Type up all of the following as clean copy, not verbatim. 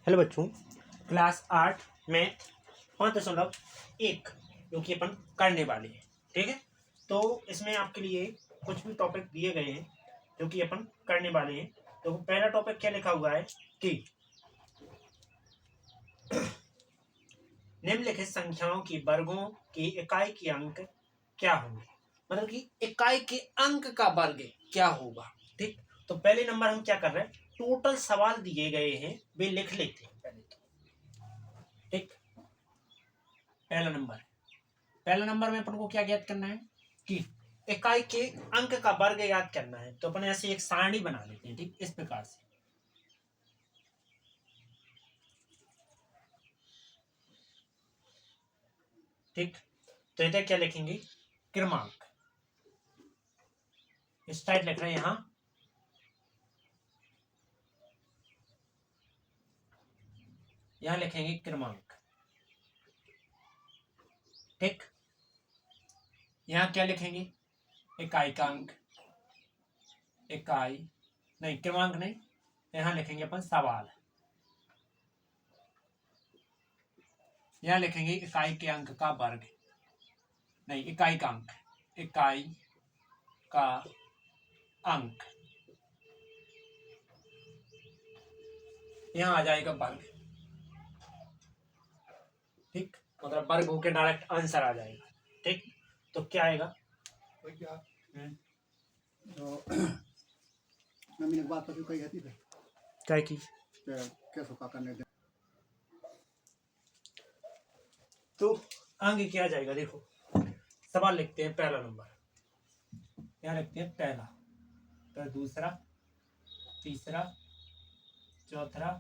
Hello बच्चों, class 8 math 5.1 जो कि अपन करने वाले हैं। ठीक है, तो इसमें आपके लिए कुछ भी टॉपिक दिए गए हैं जो कि अपन करने वाले हैं। तो पहला टॉपिक क्या लिखा हुआ है कि निम्नलिखित संख्याओं की वर्गों की इकाई के अंक क्या होंगे। मतलब कि इकाई के अंक का वर्ग क्या होगा। ठीक, तो पहले नंबर हम क्या कर रहे हैं, टोटल सवाल दिए गए हैं वे लिख लेते हैं पहले तो। ठीक, पहला नंबर में अपन को क्या ज्ञात करना है कि इकाई के अंक का वर्ग याद करना है। तो अपन ऐसे एक सारणी बना लेते हैं। ठीक, इस प्रकार से। ठीक, तो इधर क्या लिखेंगे, क्रमांक इस टाइप लिख रहे हैं यहां। यहां लिखेंगे क्रमांक। ठीक, यहां क्या लिखेंगे, इकाई का अंक, इकाई नहीं, क्रमांक नहीं, यहां लिखेंगे अपन सवाल। यहां लिखेंगे इकाई के अंक का वर्ग, नहीं, इकाई का अंक, इकाई का अंक। यहां आ जाएगा वर्ग। ठीक, मतलब वर्ग होके डायरेक्ट आंसर आ जाएगा। ठीक, तो क्या आएगा, तो मैंने बात तो कही थी क्या की कैसे का करने दे। तो आगे क्या जाएगा, देखो सवाल लिखते हैं। पहला नंबर क्या लिखते हैं, पहला, फिर दूसरा, तीसरा, चौथा,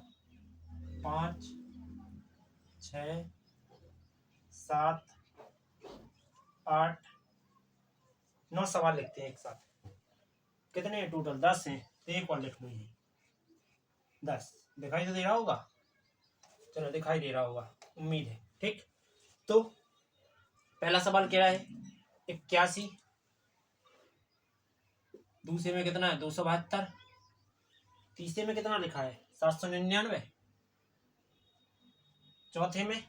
5, 6, 7, 8, 9 सवाल लिखते हैं एक साथ। कितने हैं टोटल, 10 हैं। तो एक और लिख लो, ये 10 दिखाई तो दे रहा होगा। चलो, दिखाई दे रहा होगा, उम्मीद है। ठीक, तो पहला सवाल क्या है, 81। दूसरे में कितना है, 272। तीसरे में कितना लिखा है, 799। चौथे में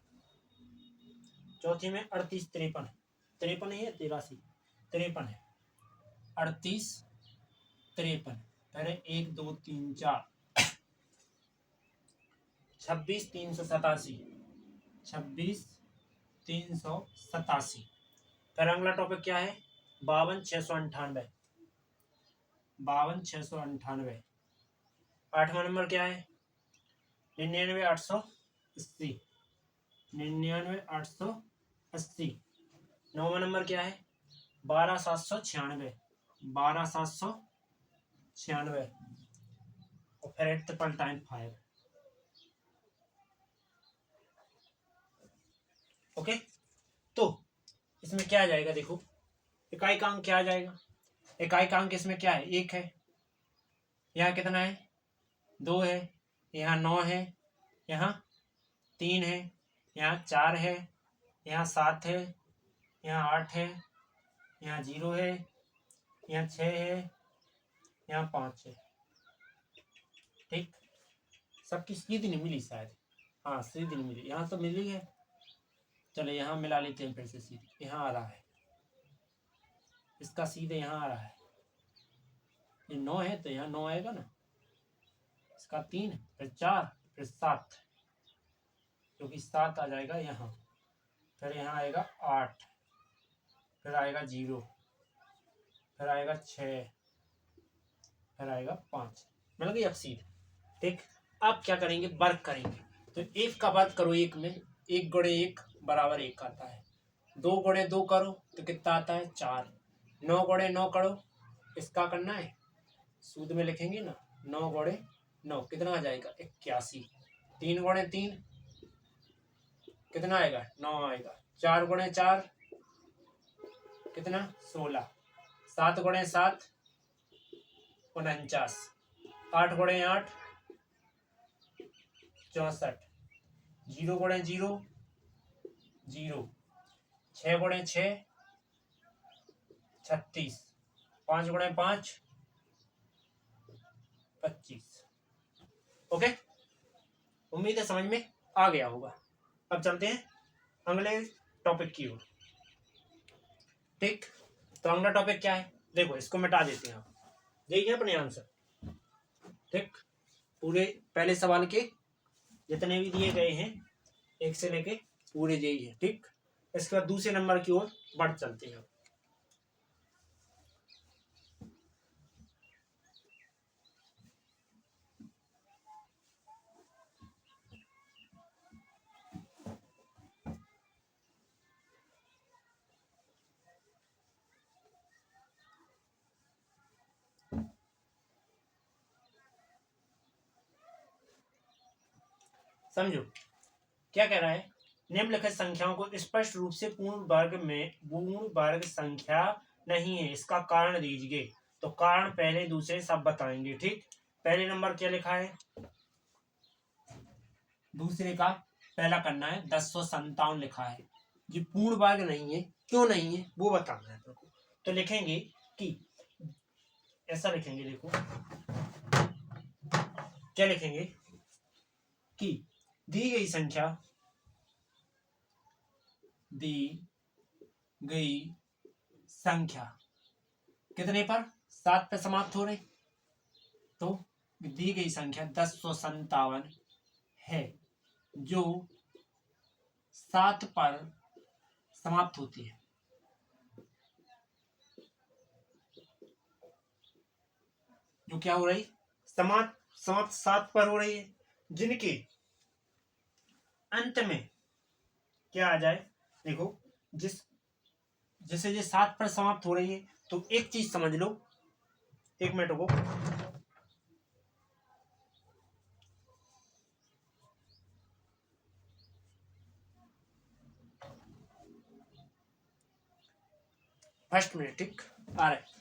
38, 53, 53 ही है, 83, 53 है, 38, 53। पहले 1 2 3 4, 26 387, 26 387। फिर अगला टॉपिक क्या है, 52 698, 52 698। 8वां नंबर क्या है, 99 880, 99 880। 9वां नंबर क्या है, 12 796, 12 796। और फिर 8 5। ओके, तो इसमें क्या आ जाएगा, देखो इकाई का अंक क्या आ जाएगा। इकाई का अंक इसमें क्या है, 1 है। यहाँ कितना है, 2 है। यहाँ 9 है। यहाँ 3 है। यहाँ 4 है। यहाँ 7 है। यहाँ 8 है। यहाँ 0 है। यहाँ 6 है। यहाँ 5 है। ठीक, सबकी सीधी नहीं मिली शायद, हाँ सीधी नहीं मिली, यहाँ तो मिली है। चलो यहाँ मिला लेते हैं फिर से सीधी। यहाँ आ रहा है, इसका सीधे यहाँ आ रहा है। ये 9 है तो यहाँ 9 आएगा ना, इसका 3, फिर 4, फिर 7, क्योंकि 7 आ जाएगा यहाँ। फिर यहाँ आएगा 8, फिर आएगा 0, फिर आएगा 6, फिर आएगा 5। मतलब ये अब सीधे। ठीक, अब क्या करेंगे, वर्ग करेंगे। तो 1 का वर्ग करो 1 में, 1 गुणे 1 बराबर 1 आता है। 2 गुणे 2 करो तो कितना आता है, 4। 9 गुणे 9 करो, इसका करना है, सूद में लिखेंगे ना, 9 गुणे 9 कितना आ जाएगा, 81। 3 गुणे 3 कितना आएगा, 9 आएगा। 4 गुणे 4 कितना, 16। 7 गुणे 7 49। 8 गुणे 8 64। 0 गुणे 0 0। 6 गुणे 6 36। 5 गुणे 5 25। ओके, उम्मीद है समझ में आ गया होगा। अब चलते हैं अगले टॉपिक की ओर। ठीक, तो अगला टॉपिक क्या है? देखो इसको मिटा देते हैं। आप देखिए अपने आंसर। ठीक, पूरे पहले सवाल के जितने भी दिए गए हैं 1 से लेके पूरे यही है। ठीक, इसके बाद दूसरे नंबर की ओर बढ़ चलते हैं। समझो क्या कह रहा है। निम्नलिखित संख्याओं को स्पष्ट रूप से पूर्ण वर्ग संख्या नहीं है, इसका कारण दीजिए। तो कारण पहले दूसरे सब बताएंगे। ठीक, पहले नंबर क्या लिखा है? दूसरे का पहला करना है 1057 लिखा है। ये पूर्ण वर्ग नहीं है, क्यों नहीं है वो बताना है आपको। तो लिखेंगे कि ऐसा लिखेंगे, देखो क्या लिखेंगे कि दी गई संख्या कितने पर? 7 पे समाप्त हो रही। तो दी गई संख्या 1057 है जो 7 पर समाप्त होती है। जो क्या हो रही? समाप्त 7 पर हो रही है, जिनके अंत में क्या आ जाए। देखो जैसे ये 7 पर समाप्त हो रही है, तो एक चीज समझ लो, 1 मिनट को। फर्स्ट मिनट, ठीक आ रहा है।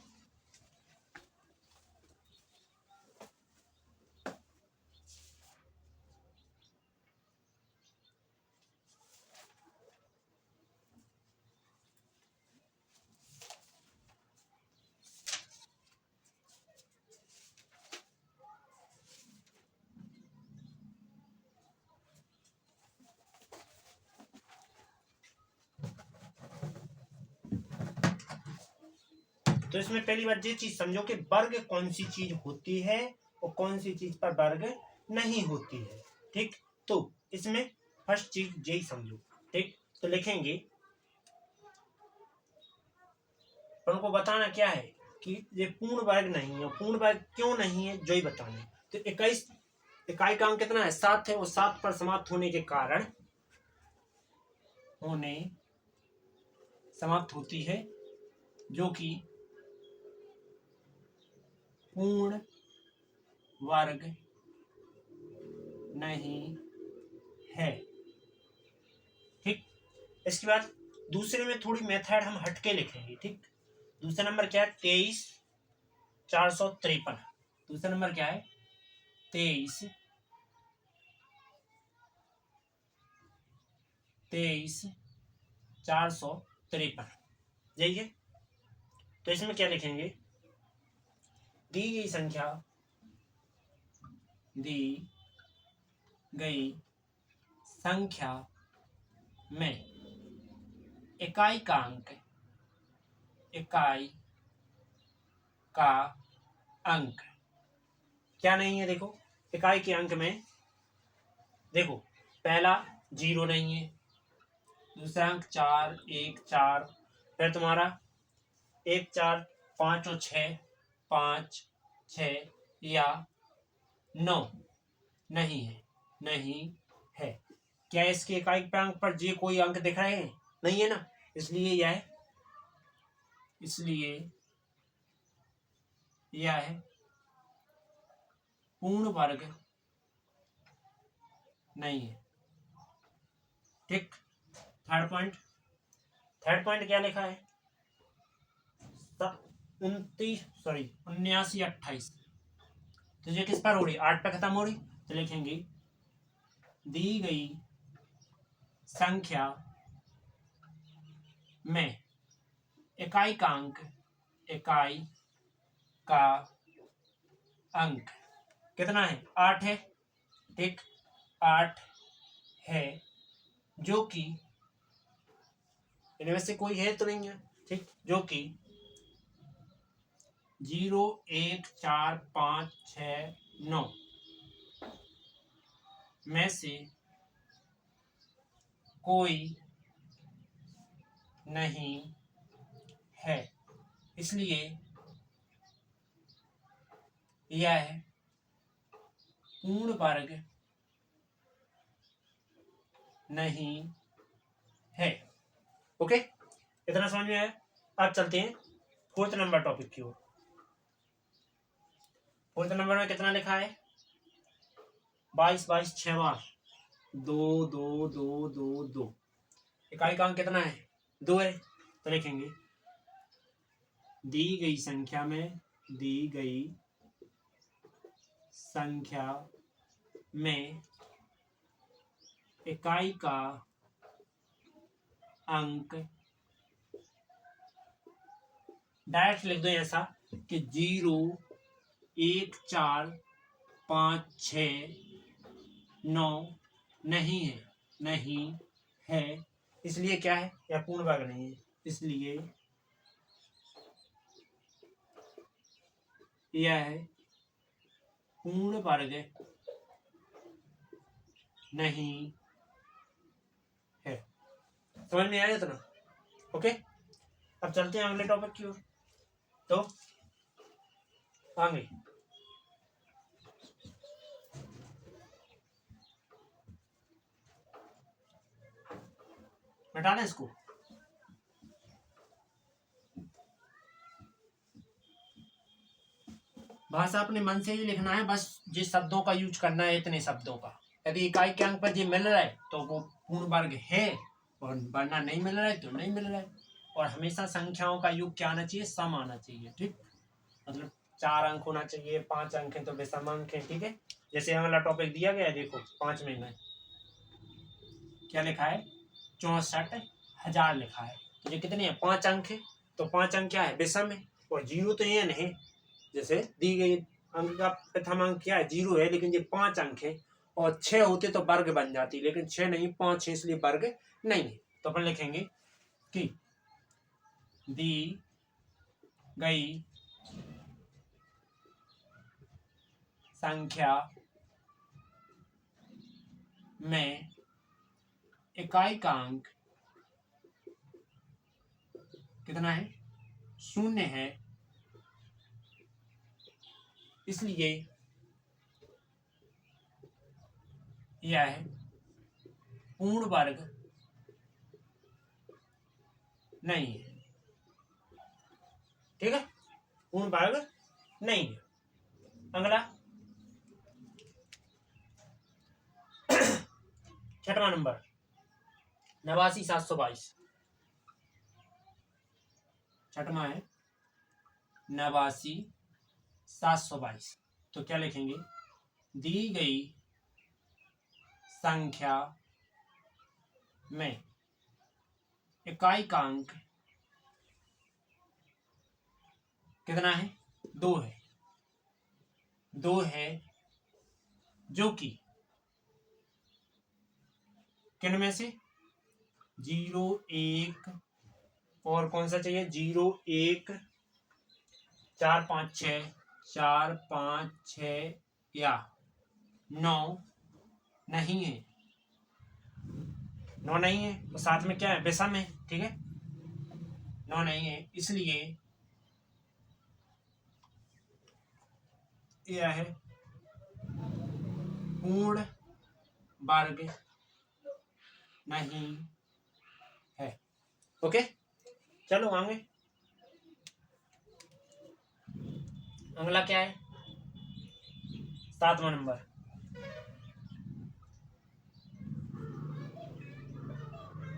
तो इसमें पहली बात ये चीज समझो कि वर्ग कौन सी चीज होती है और कौन सी चीज पर वर्ग नहीं होती है। ठीक, तो इसमें फर्स्ट चीज यही समझो। ठीक, तो लिखेंगे, पर उनको बताना क्या है कि ये पूर्ण वर्ग नहीं है। पूर्ण वर्ग क्यों नहीं है जो ही बताना है। तो 21 इकाई का अंक कितना है? 7 है, और 7 पर समाप्त होने के कारण समाप्त होती है, जो कि पूर्ण वर्ग नहीं है। ठीक, इसके बाद दूसरे में थोड़ी मेथड हम हटके लिखेंगे। ठीक, दूसरा नंबर क्या है? 23,453। दूसरा नंबर क्या है? 23,453 यही है। तो इसमें क्या लिखेंगे? दी गई संख्या में इकाई का अंक क्या नहीं है। देखो इकाई के अंक में देखो पहला 0 नहीं है, दूसरा अंक 4, 1, 4, फिर तुम्हारा 1, 4, 5 और 6, 5, 6 या 9 नहीं है। क्या इसके इकाई अंक पर जे कोई अंक दिख रहे हैं? नहीं है ना, इसलिए यह पूर्ण वर्ग नहीं है। ठीक, थर्ड पॉइंट क्या लिखा है? 79, 28। तो ये किस पर हो रही? 8 पे खत्म हो रही। तो लिखेंगे दी गई संख्या में इकाई का अंक कितना है? 8 है। ठीक, 8 है, जो कि इनमें से कोई है तो नहीं है, ठीक, जो कि 0 1 4 5 6 9 में से कोई नहीं है, इसलिए यह पूर्ण वर्ग नहीं है। ओके, इतना समझ में आया। अब चलते हैं फोर्थ नंबर टॉपिक की ओर। फोर्थ नंबर में कितना लिखा है? 22 22 6 बार 2 2 2 2 2। इकाई का अंक कितना है? 2 है। तो लिखेंगे दी गई संख्या में इकाई का अंक डायरेक्ट लिख दो ऐसा कि 0 1 4 5 6 9 नहीं है, इसलिए क्या है? यह पूर्ण वर्ग नहीं है, इसलिए यह पूर्ण वर्ग नहीं है। समझ में आया इतना? ओके, अब चलते हैं अगले टॉपिक की ओर। तो आगे मिटा दें इसको। भाषा अपने मन से ही लिखना है, बस जिस शब्दों का यूज करना है इतने शब्दों का। यदि इकाई के अंक पर जी मिल रहा है तो वो पूर्ण वर्ग है, और वरना नहीं मिल रहा है तो नहीं मिल रहा है। और हमेशा संख्याओं का योग क्या आना चाहिए? सम आना चाहिए, ठीक। मतलब 4 अंक होना चाहिए, 5 अंक है तो विषम अंक है, ठीक है। जैसे अगला टॉपिक दिया गया है, देखो 5वें में क्या लिखा है? 64,000 लिखा है। तो ये कितने हैं? 5 अंक है, तो 5 अंक क्या है? विषम है, और 0 तो ये नहीं। जैसे दी गई अंक का प्रथम अंक क्या है? 0 है, लेकिन ये 5 अंक है, और 6 होते तो वर्ग बन जाती, लेकिन 6 नहीं, 5 है, इसलिए वर्ग नहीं है। तो अपन लिखेंगे कि दी गई संख्या में इकाई का अंक कितना है? 0 है, इसलिए यह पूर्ण वर्ग नहीं है, ठीक है। पूर्ण वर्ग नहीं है। अगला 6वां नंबर 89,722। 6वां है 89,722। तो क्या लिखेंगे? दी गई संख्या में इकाई का अंक कितना है? 2 है। 2 है, जो कि किन में से? 0 1 और कौन सा चाहिए? 0 1 4 5 6 4 5 6 या 9 नहीं है। 9 नहीं है, तो साथ में क्या है? विषम है, ठीक है। 9 नहीं है, इसलिए यह है पूर्ण वर्ग नहीं है। ओके, चलो आगे। अगला क्या है? 7वां नंबर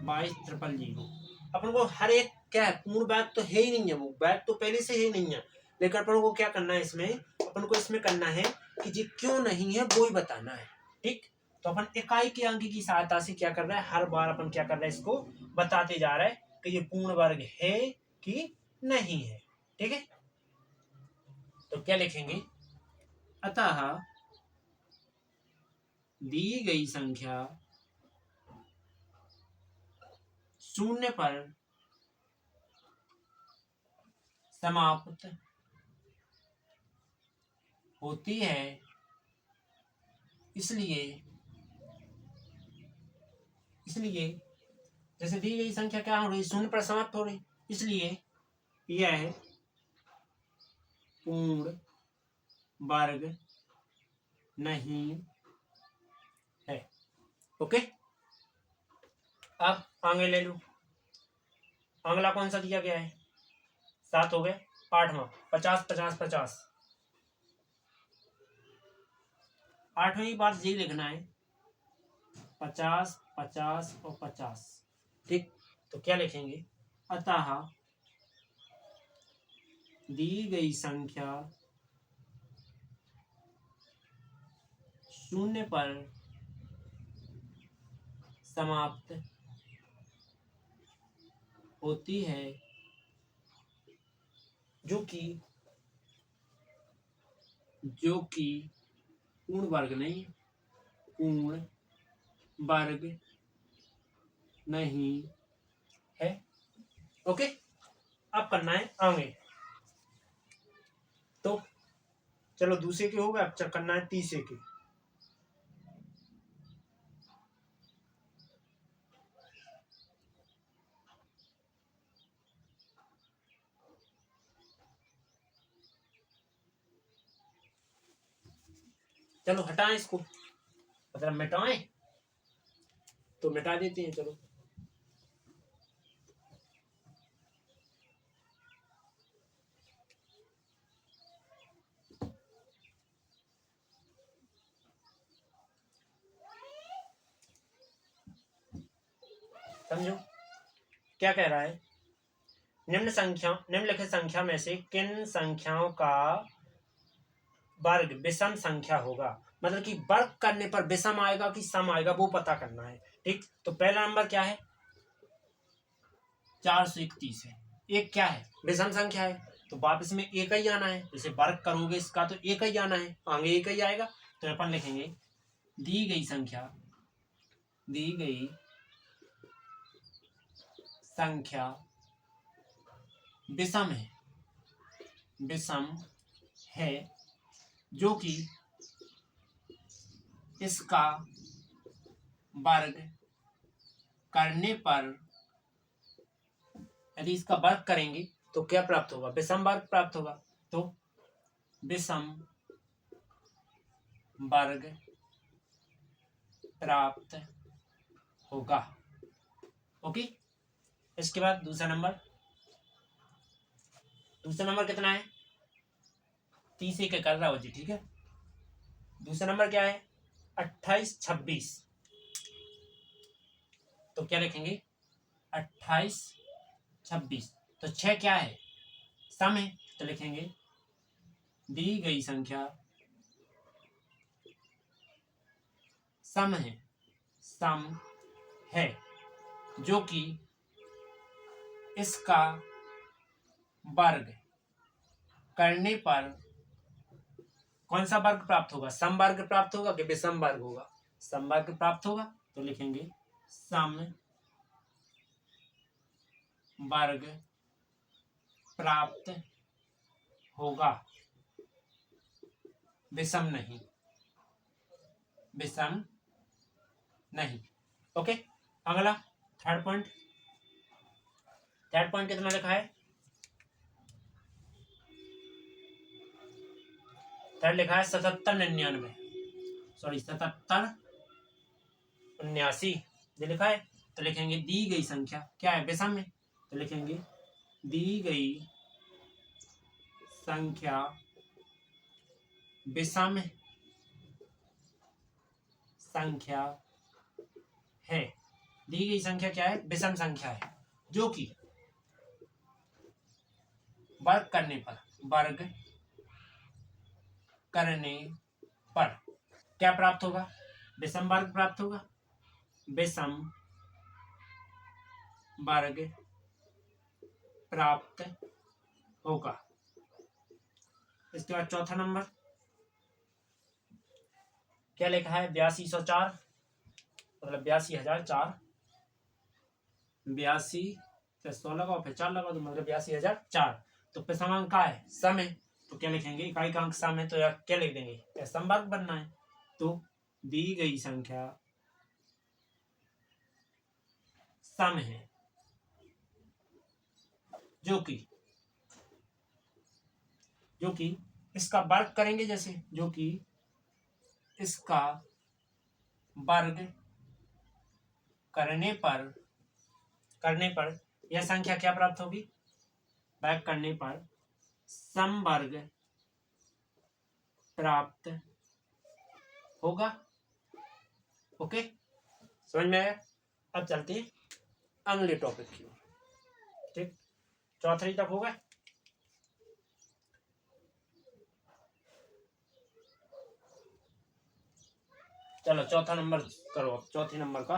22,000। अपन को हर एक क्या है? पूर्ण वर्ग तो है ही नहीं है, वो वर्ग तो पहले से ही नहीं है, लेकिन अपन को क्या करना है इसमें? अपन को इसमें करना है कि ये क्यों नहीं है वो ही बताना है, ठीक। तो अपन इकाई के अंक की सहायता से क्या कर रहा है? हर बार अपन क्या कर रहा है? इसको बताते जा रहा है कि ये पूर्ण वर्ग है कि नहीं है, ठीक है। तो क्या लिखेंगे? अतः दी गई संख्या शून्य पर समाप्त होती है, इसलिए जैसे दी गई संख्या क्या हो रही, शून्य पर समाप्त हो रही, इसलिए यह पूर्ण वर्ग नहीं है। ओके, अब आगे ले लो। अगला कौन सा दिया गया है? 7 हो गए। 8वां 50 50 50। 8वीं बात ये लिखना है 50 50 और 50। ठीक, तो क्या लिखेंगे? अतः दी गई संख्या शून्य पर समाप्त होती है, जो कि पूर्ण वर्ग नहीं, पूर्ण वर्ग नहीं है। ओके, अब करना है आगे। तो चलो दूसरे के हो गए, अब करना है तीसरे के। चलो हटाएं इसको, मतलब मिटाएं, तो मिटा देते हैं। चलो समझो क्या कह रहा है। निम्नलिखित संख्या में से किन संख्याओं का वर्ग विषम संख्या होगा? मतलब कि वर्ग करने पर विषम आएगा कि सम आएगा, वो पता करना है। ठीक, तो पहला नंबर क्या है? 431 है। एक क्या है? विषम संख्या है, तो वापस में एक ही आना है। जैसे वर्ग करोगे इसका तो एक ही आना है, आगे एक ही आएगा। तो अपन लिखेंगे दी गई संख्या विषम है, जो कि इसका वर्ग करने पर, यदि इसका वर्ग करेंगे तो क्या प्राप्त होगा? विषम वर्ग प्राप्त होगा। तो विषम वर्ग प्राप्त होगा। ओके, इसके बाद दूसरा नंबर कितना है? 30 के कर रहा हो जी, ठीक है। दूसरा नंबर क्या है? 28 26। तो क्या लिखेंगे? 28 26। तो 6 क्या है? सम है, तो लिखेंगे दी गई संख्या सम है, जो कि इसका वर्ग करने पर कौन सा वर्ग प्राप्त होगा? सम वर्ग प्राप्त होगा कि विषम वर्ग होगा? सम वर्ग प्राप्त होगा, तो लिखेंगे सम वर्ग प्राप्त होगा, विषम नहीं। ओके, अगला थर्ड पॉइंट कितना लिखा है? थर्ड लिखा है 77 99, सॉरी 77 79 ये लिखा है। तो लिखेंगे दी गई संख्या क्या है? विषम में, तो लिखेंगे दी गई संख्या विषम संख्या है। दी गई संख्या क्या है? विषम संख्या है, जो कि वर्ग करने पर क्या प्राप्त होगा? विषम वर्ग प्राप्त होगा, विषम वर्ग प्राप्त होगा। इसके बाद चौथा नंबर क्या लिखा है 8204 मतलब 82,004 82 फिर 100 लगाओ फिर 4 लगाओ तो मतलब 82,004 तो पे समांक का है सम है तो क्या लिखेंगे इकाई का अंक सम है तो यार क्या लिख देंगे समवर्ग बनना है तो दी गई संख्या सम है जो कि इसका वर्ग करेंगे जैसे जो कि इसका वर्ग करने पर यह संख्या क्या प्राप्त होगी वर्ग करने पर समवर्ग प्राप्त होगा। ओके समझ में आया। अब चलते हैं अगले टॉपिक की ओर। ठीक चौथी तक हो गए। चलो चौथा नंबर करो। चौथे नंबर का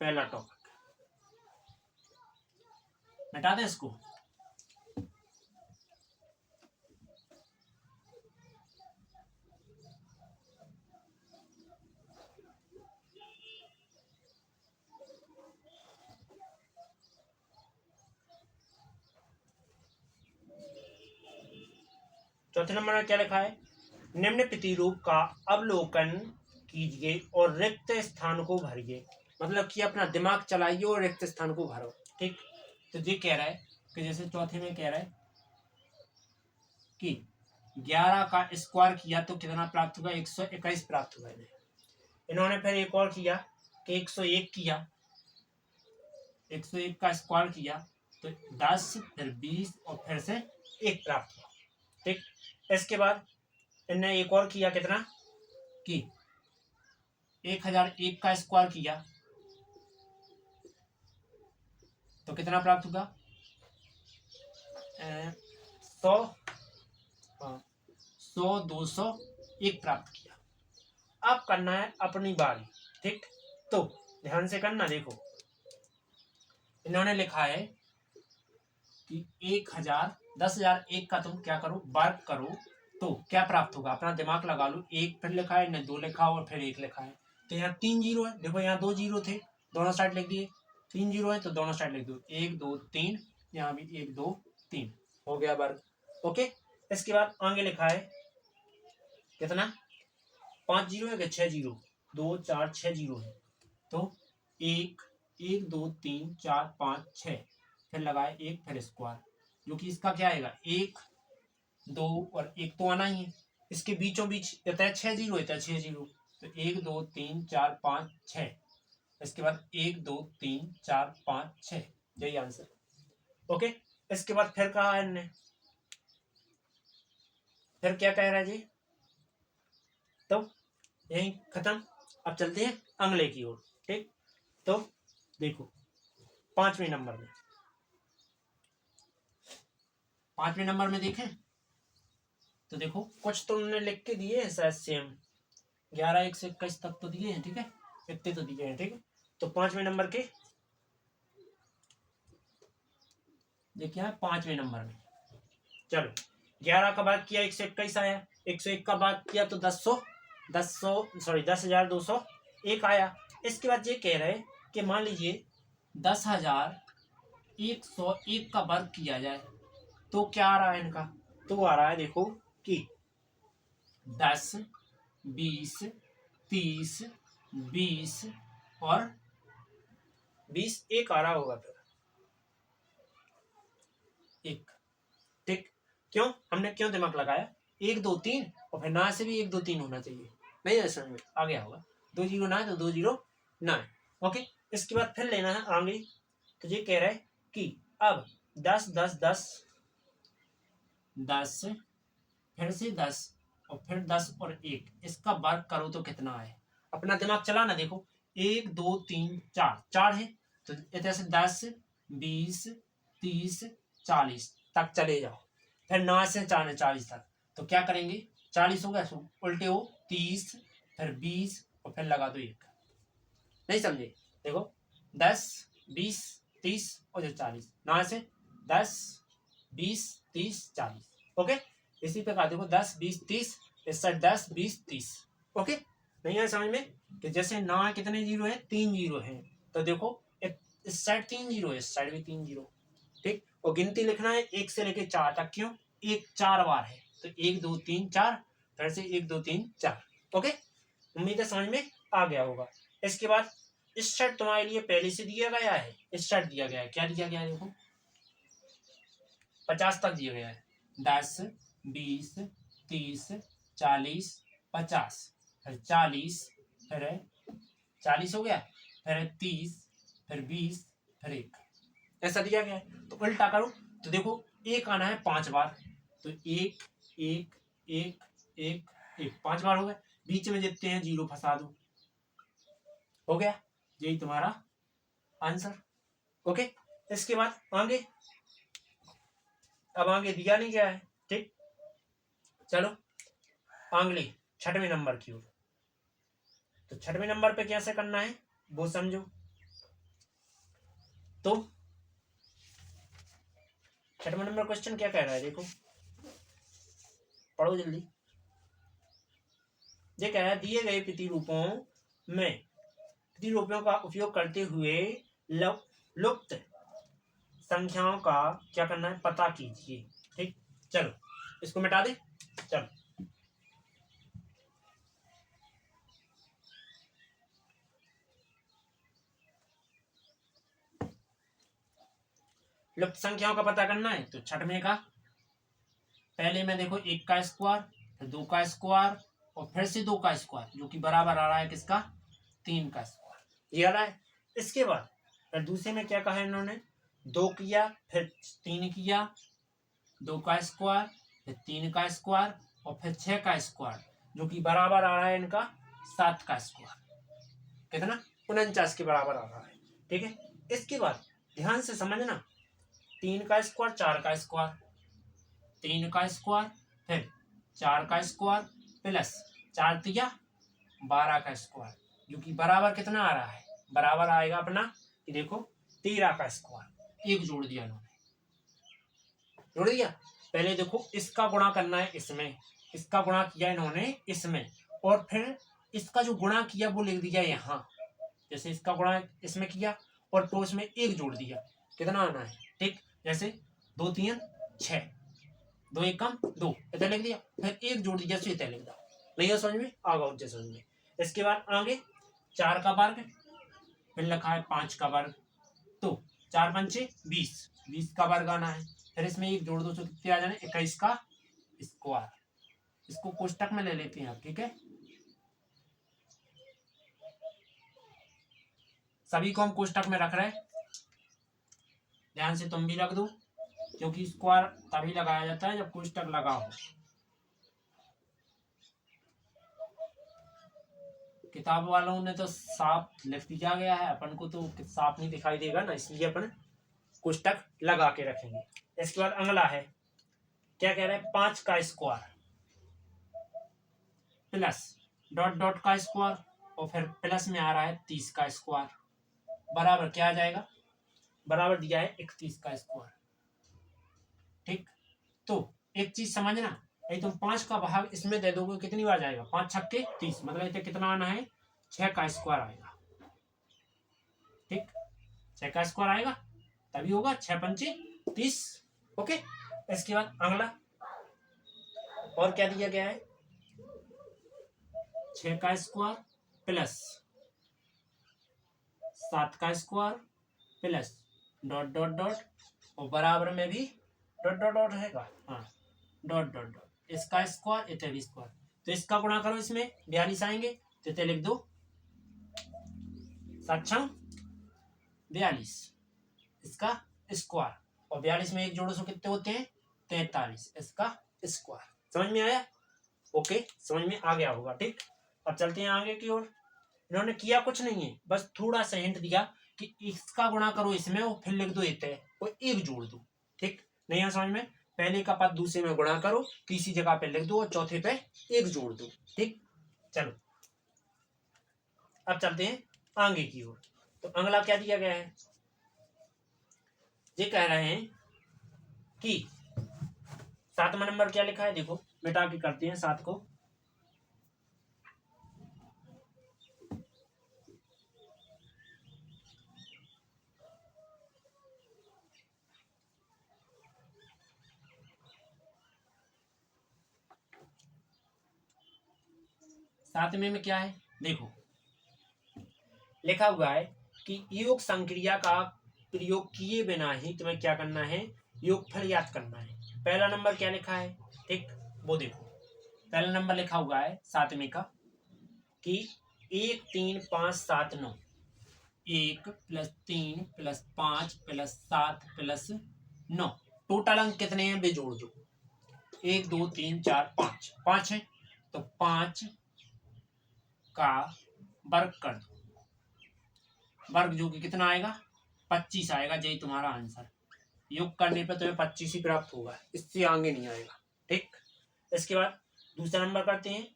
पहला टॉपिक मिटा दे इसको। चौथे नंबर में क्या लिखा है निम्न प्रतिरूप का अवलोकन कीजिए और रिक्त स्थान को भरिए। मतलब कि अपना दिमाग चलाइए और रिक्त स्थान को भरो। ठीक तो ये कह रहा है कि जैसे चौथे में कह रहा है कि 11 का स्क्वायर किया तो कितना प्राप्त होगा 121 प्राप्त होगा। इन्होंने फिर एक और किया कि 101 किया 101 का स्क्वायर किया तो 10 फिर 20 और फिर से 1 प्राप्त हुआ। ठीक इसके बाद इन्हें एक और किया कितना कि 1001 का स्क्वायर किया तो कितना प्राप्त होगा 100 201 प्राप्त किया। अब करना है अपनी बारी। ठीक तो ध्यान से करना। देखो इन्होंने लिखा है कि 10,001 का तुम क्या करो वर्ग करो तो क्या प्राप्त होगा अपना दिमाग लगा लो। एक फिर लिखा है 2 लिखा और फिर 1 लिखा है तो यहाँ 3 जीरो है। देखो यहाँ 2 जीरो थे दोनों साइड लिख दिए 3 जीरो है तो दोनों साइड लिख दो 1 2 3 यहाँ भी 1 2 3 हो गया वर्ग। ओके इसके बाद आगे लिखा है कितना 5 जीरो है कि 6 जीरो 2 4 6 जीरो है तो 1 1 2 3 4 5 6 फिर लगाए 1 फिर स्क्वायर जो कि इसका क्या आएगा 1 2 और 1 तो आना ही है। इसके बीचों बीच रहता है 6 जीरो रहता है 6 जीरो तो 1 2 3 4 5 6 इसके बाद 1 2 3 4 5 6 यही आंसर। ओके इसके बाद फिर कहा है इनने फिर क्या कह रहा है जी तो यही खत्म। अब चलते हैं अगले की ओर। ठीक तो देखो पांचवें नंबर में देखें तो देखो कुछ तो उन्होंने लिख के दिए हैं शायद सेम 11 1 से 21 तक तो दिए हैं। ठीक है इतने तो दिए हैं। ठीक है तो पांचवें नंबर के देखिए पांचवें नंबर में चलो 11 का भाग किया 121 आया 101 का भाग किया तो 10,201 आया। इसके बाद ये कह रहे कि मान लीजिए 10,101 का वर्ग किया जाए तो क्या आ रहा है इनका तो आ रहा है देखो कि 10 20 30 20 और 20 1 आ रहा होगा फिर 1। ठीक क्यों हमने क्यों दिमाग लगाया 1 2 3 और फिर ना से भी 1 2 3 होना चाहिए। नहीं है समझ में आ गया होगा 2 जीरो ना है तो 2 जीरो ना है। ओके इसके बाद फिर लेना है आगे तो ये कह रहा है कि अब 10 10 10 10 फिर से 10 और फिर 10 और 1 इसका वर्ग करो तो कितना है अपना दिमाग चलाना। देखो 1 2 3 4 4 है तो इधर से 10 20 30 40 तक चले जाओ फिर 9 से 40 तक तो क्या करेंगे 40 होगा उल्टे हो 30 फिर 20 और फिर लगा दो 1। नहीं समझे देखो 10 20 30 और 40 9 से 10 20 30 40। ओके इसी प्रकार देखो 10 20 30 इस साइड 10 20 30। ओके नहीं है समझ में? कि जैसे 9 कितने जीरो है? 3 जीरो है। तो देखो इस साइड 3 जीरो है, इस साइड भी 3 जीरो। ठीक, और गिनती लिखना है 1 से लेके 4 तक। क्यों? 1 4 बार है तो 1 2 3 4, फिर से 1 2 3 4। ओके, उम्मीद है समझ में आ गया होगा। इसके बाद इस साइड तुम्हारे लिए पहले से दिया गया है, इस साइड दिया गया है। क्या दिया गया है? देखो 50 तक दिया गया है। 10 20 30 40 50, फिर 40, फिर 40 हो गया, फिर 30, फिर 20, फिर 1, ऐसा दिया गया है। तो उल्टा करो तो देखो 1 आना है 5 बार, तो 1 1 1 1 1 5 बार हो गया। बीच में जितने हैं जीरो फंसा दो, हो गया। यही तुम्हारा आंसर। ओके, इसके बाद आगे, अब आगे दिया नहीं गया है। ठीक, चलो अगली 6वें नंबर की ओर। तो 6वें नंबर पे कैसे करना है वो समझो। तो 6वां नंबर क्वेश्चन क्या कह रहा है? देखो पढ़ो जल्दी। ये कह रहा है दिए गए प्रतिरूपों में प्रतिरूपों का उपयोग करते हुए लुप्त संख्याओं का क्या करना है? पता कीजिए। ठीक, चलो इसको मिटा दे। चलो लुप्त संख्याओं का पता करना है तो 6वें का पहले में देखो 1 का स्क्वायर, फिर 2 का स्क्वायर, और फिर से 2 का स्क्वायर, जो कि बराबर आ रहा है किसका? 3 का स्क्वायर, ये आ रहा है। इसके बाद फिर दूसरे में क्या कहा है इन्होंने? 2 किया, फिर 3 किया, 2 का स्क्वायर, फिर 3 का स्क्वायर, और फिर 6 का स्क्वायर, जो कि बराबर आ रहा है इनका 7 का स्क्वायर। कितना? 49 के बराबर आ रहा है। ठीक है, इसके बाद ध्यान से समझना, 3 का स्क्वायर, 4 का स्क्वायर, 3 का स्क्वायर, फिर 4 का स्क्वायर, प्लस 4 तिया 12 का स्क्वायर, जो कि बराबर कितना आ रहा है? बराबर आएगा अपना, कि देखो 13 का स्क्वायर। एक जोड़ दिया इन्होंने, जोड़ दिया। पहले देखो इसका गुणा करना है इसमें, इसका गुणा किया इन्होंने इसमें, और फिर इसका जो गुणा किया वो लिख दिया यहाँ। जैसे इसका गुणा इसमें किया और तो इसमें एक जोड़ दिया, कितना आना है? ठीक, जैसे 2 3 6, 2 1 कम 2, इतना लिख दिया, फिर एक जोड़ दिया, इतना लिख दिया। नहीं है समझ में? आ गया मुझे समझ में। इसके बाद आगे 4 का वर्ग, फिर लिखा है 5 का वर्ग, तो 4 पंचे 20, 20 का वर्ग आना है। फिर इसमें एक जोड़ दो तो कितने आ जाने? 21 का स्क्वायर। इसको कोष्टक में ले लेते हैं आप। ठीक है, सभी को हम कोष्टक में रख रहे हैं, ध्यान से तुम भी रख दो, क्योंकि स्क्वायर तभी लगाया जाता है जब कोष्टक लगा हो। किताब वालों ने तो साफ लिख दिया गया है, अपन को तो साफ नहीं दिखाई देगा ना, इसलिए अपन कोष्टक लगा के रखेंगे। इसके बाद अगला है, क्या कह रहा है? 5 का स्क्वायर प्लस डॉट डॉट का स्क्वायर, और फिर प्लस में आ रहा है 30 का स्क्वायर, बराबर क्या आ जाएगा? बराबर दिया है 31 का स्क्वायर। ठीक, तो एक चीज समझना, यदि तुम 5 का भाग इसमें दे दोगे कितनी बार जाएगा? 5 छक्के 30, मतलब इसे कितना आना है? 6 का स्क्वायर आएगा। ठीक, 6 का स्क्वायर आएगा तभी होगा 6 पंचे 30। ओके, इसके बाद अगला और क्या दिया गया है? 6 का स्क्वायर प्लस 7 का square plus dot dot dot, और बराबर में भी डॉट डॉट डॉट रहेगा। हाँ, डॉट डॉट डॉट, इसका स्क्वायर, इतना भी स्क्वायर, तो इसका गुणा करो, इसमें 42 आएंगे, तो इतना लिख दो 7 42, इसका स्क्वायर, और 42 में एक जोड़ो सो कितने होते हैं? 43, इसका स्क्वायर। समझ में आया? ओके, समझ में आ गया होगा। ठीक, अब चलते हैं आगे की ओर। इन्होंने किया कुछ नहीं है, बस थोड़ा सा हिंट दिया कि इसका गुणा करो इसमें, और फिर लिख दो इतने, और एक जोड़ दो। ठीक, नहीं है समझ में? पहले का पद दूसरे में गुणा करो, तीसरी जगह पे लिख दो, और चौथे पे एक जोड़ दो। ठीक, चलो अब चलते हैं आगे की ओर। तो अगला क्या दिया गया है? ये कह रहे हैं कि 7वां नंबर क्या लिखा है? देखो मिटा के करते हैं 7 को। सातवें में क्या है देखो, लिखा हुआ है कि योग संक्रिया का प्रयोग किए बिना ही तुम्हें क्या करना है, योगफल याद करना है। पहला नंबर क्या लिखा है, ठीक, वो देखो। पहला नंबर लिखा हुआ है सातवें का कि 1 3 5 7 9, 1 + 3 + 5 + 7 + 9, टोटल अंक कितने हैं वे जोड़ दो। 1 2 3 4 5, 5 है तो 5 का वर्ग कर दो, वर्ग जो कि कितना आएगा 25 आएगा। यही तुम्हारा आंसर, योग करने पर तुम्हें 25 ही प्राप्त होगा, इससे आगे नहीं आएगा, ठीक। इसके बाद दूसरा नंबर करते हैं।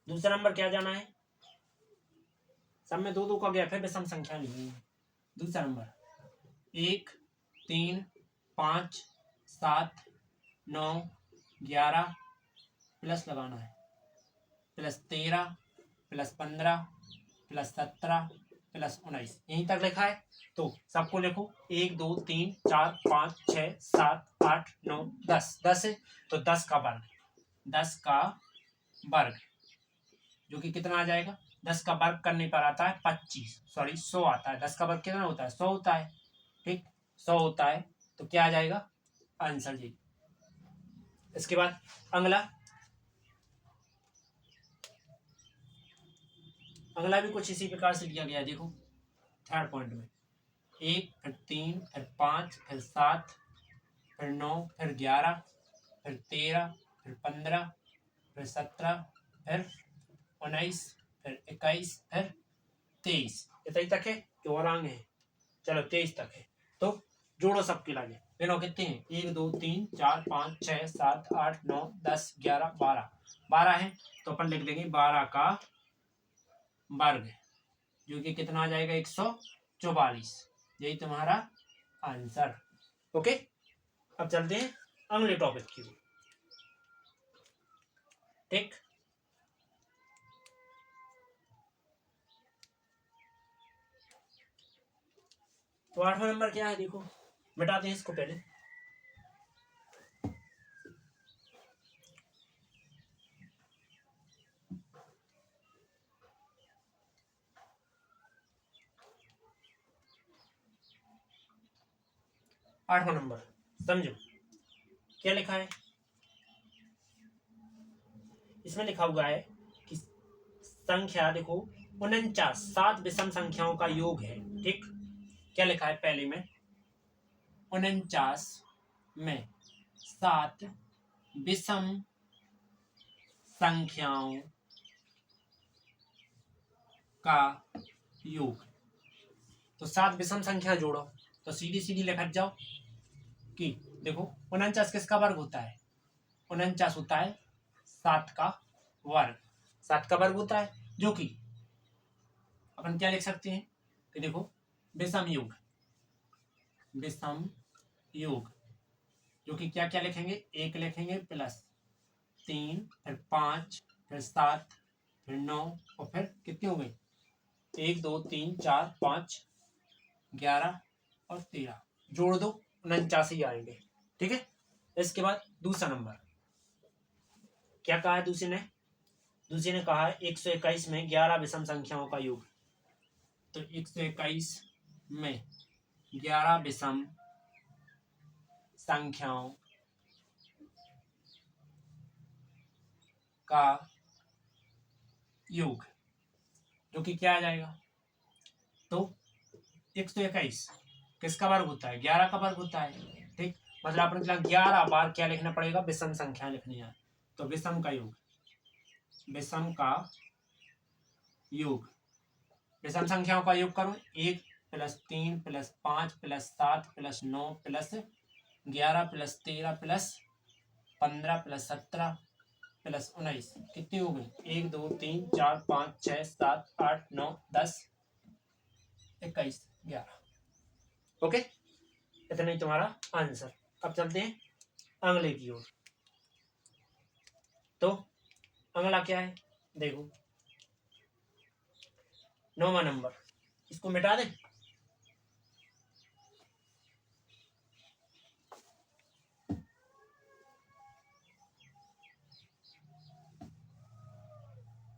दूसरा नंबर क्या जाना है, सब में 2 2 का गैप है, विषम संख्या नहीं है। दूसरा नंबर 1 3 5 7 9 11 प्लस लगाना है, +13 +15 +17 +19, यहीं तक लिखा है। तो सबको लिखो, 1 2 3 4 5 6 7 8 9 10, 10 है तो 10 का वर्ग, 10 का वर्ग जो कि कितना आ जाएगा, 10 का वर्ग करने पर आता है 25, सॉरी 100 आता है। 10 का वर्ग कितना होता है, 100 होता है, ठीक, 100 होता है तो क्या आ जाएगा आंसर जी। इसके बाद अगला भी कुछ इसी प्रकार से दिया गया है, देखो थर्ड पॉइंट में 1 फिर 3 फिर 5 फिर 7 फिर 9 फिर 11 फिर 13 फिर 15 फिर 17 फिर 19 फिर 21 फिर 23, इतना ही तक है कि और आगे है, चलो 23 तक है। तो जोड़ो सबके लगे, गिनो कितने हैं, 1 2 3 4 5 6 7 8 9 10 11 12, 12 है तो अपन लिख देंगे 12 का वर्ग, जो कि कितना आ जाएगा 144, यही तुम्हारा आंसर। ओके, अब चलते हैं अगले टॉपिक की ओर, ठीक। तो 8वां नंबर क्या है देखो, मिटाते हैं इसको पहले। आठवां नंबर समझो क्या लिखा है, इसमें लिखा हुआ है कि संख्या देखो 49 7 विषम संख्याओं का योग है, ठीक। क्या लिखा है पहले में, 49 में 7 विषम संख्याओं का योग। तो 7 विषम संख्या जोड़ो तो सीधी सीधी लिखत जाओ कि देखो 49 किसका वर्ग होता है, 49 होता है 7 का वर्ग, 7 का वर्ग होता है, जो कि अपन क्या लिख सकते हैं कि देखो विषम योग, विषम योग जो कि क्या क्या लिखेंगे, 1 लिखेंगे +3 फिर 5 फिर 7 फिर 9 और फिर कितने हो गए 1 2 3 4 5 11 और 13, जोड़ दो 49 ही आएंगे, ठीक है। इसके बाद दूसरा नंबर क्या कहा है, दूसरे ने कहा है 121 में 11 विषम संख्याओं का योग। तो 121 में 11 विषम संख्याओं का योग जो कि क्या आ जाएगा, तो 121 किसका वर्ग होता है, 11 का वर्ग होता है, ठीक। मतलब अपन 11 बार क्या लिखना पड़ेगा, विषम संख्या लिखनी है। तो विषम का योग, विषम का योग, विषम संख्याओं का योग करो, 1 + 3 + 5 + 7 + 9 + 11 + 13 + 15 + 17 + 19, कितनी हो गई 1 2 3 4 5 6 7 8 9 10 21 11, ओके, इतना ही तुम्हारा आंसर। अब चलते हैं अगले की ओर। तो अगला क्या है देखो, 9वां नंबर, इसको मिटा दें।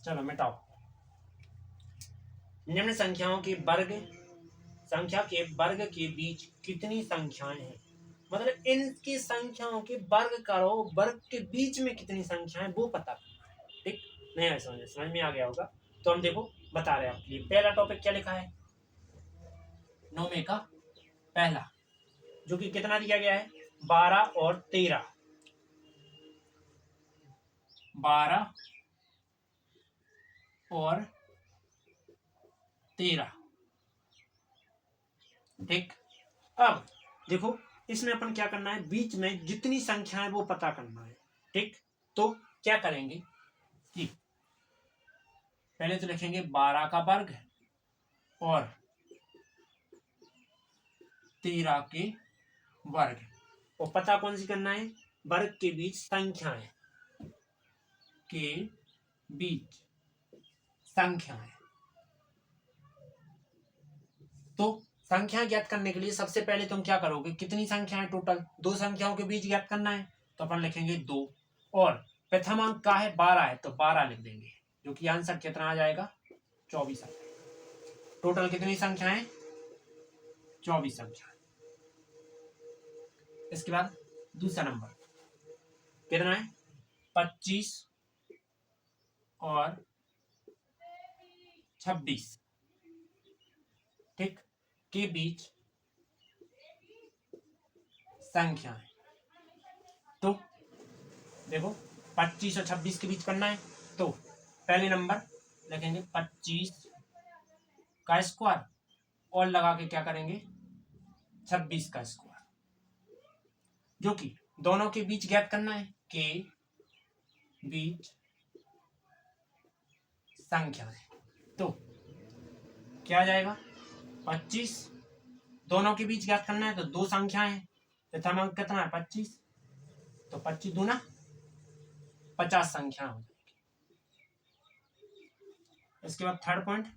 चलो मिटाओ। निम्न संख्या के वर्ग के बीच कितनी संख्याएं हैं, मतलब इनकी संख्याओं के वर्ग करो, वर्ग के बीच में कितनी संख्याएं वो पता करना है। ठीक, नहीं है समझ में आ गया होगा। तो हम देखो बता रहे हैं आपके लिए। पहला टॉपिक क्या लिखा है, 9 में का पहला, जो कि कितना दिया गया है, 12 और 13। 12 और 13। ठीक, अब देखो इसमें अपन क्या करना है, बीच में जितनी संख्या है वो पता करना है। ठीक, तो क्या करेंगे कि पहले तो लिखेंगे 12 का वर्ग और 13 के वर्ग, और पता कौन सी करना है, वर्ग के बीच संख्याएं के बीच संख्याएं। तो संख्या ज्ञात करने के लिए सबसे पहले तुम क्या करोगे, कितनी संख्याएं टोटल, दो संख्याओं के बीच ज्ञात करना है, तो अपन लिखेंगे 2, और प्रथम अंक का है 12 है तो 12 लिख देंगे, जो कि आंसर कितना आ जाएगा, 24 आ जाएगा। टोटल कितनी संख्याएं, 24 संख्याएं। इसके बाद दूसरा नंबर कितना है, 25 और 26। ठीक, के बीच संख्याएं। तो देखो 25 और 26 के बीच करना है, तो पहले नंबर लिखेंगे 25 का स्क्वायर और लगा के क्या करेंगे 26 का स्क्वायर, जो कि दोनों के बीच ज्ञात करना है, के बीच संख्याएं। तो क्या आ जाएगा, 25, दोनों के बीच ज्ञात करना है तो दो संख्याएं हैं, प्रथम अंक कितना है 25, तो 25 दूना 50 संख्या हो जाएगी। इसके बाद थर्ड पॉइंट,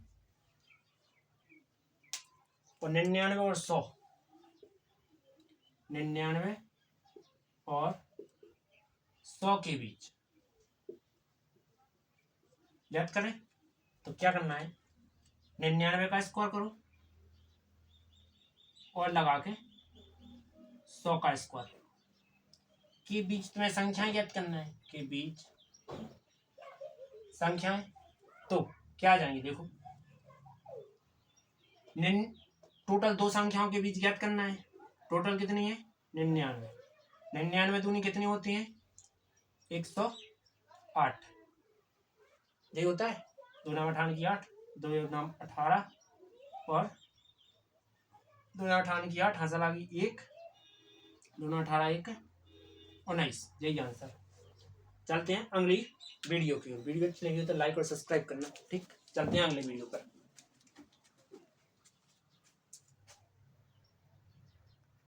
99 और 100, 99 और 100 के बीच ज्ञात करें, तो क्या करना है, 99 का स्क्वायर करो और लगा के 100 का स्क्वायर के बीच तुम्हें संख्याएं ज्ञात करना है, के बीच संख्याएं। तो क्या आ जाएंगे, देखो टोटल दो संख्याओं के बीच ज्ञात करना है, टोटल कितनी है 99, 99 दूनी कितनी होती है 108, यही होता है, 2 नाम 18 की 8, 2 नाम 18 और 2 नाम 18 की 8, हासिल आ गई 1, 2 नाम 18 1 19, यही आंसर। चलते हैं अगली वीडियो की ओर। वीडियो अच्छी लगी हो तो लाइक और सब्सक्राइब करना। ठीक, चलते हैं अगले वीडियो पर।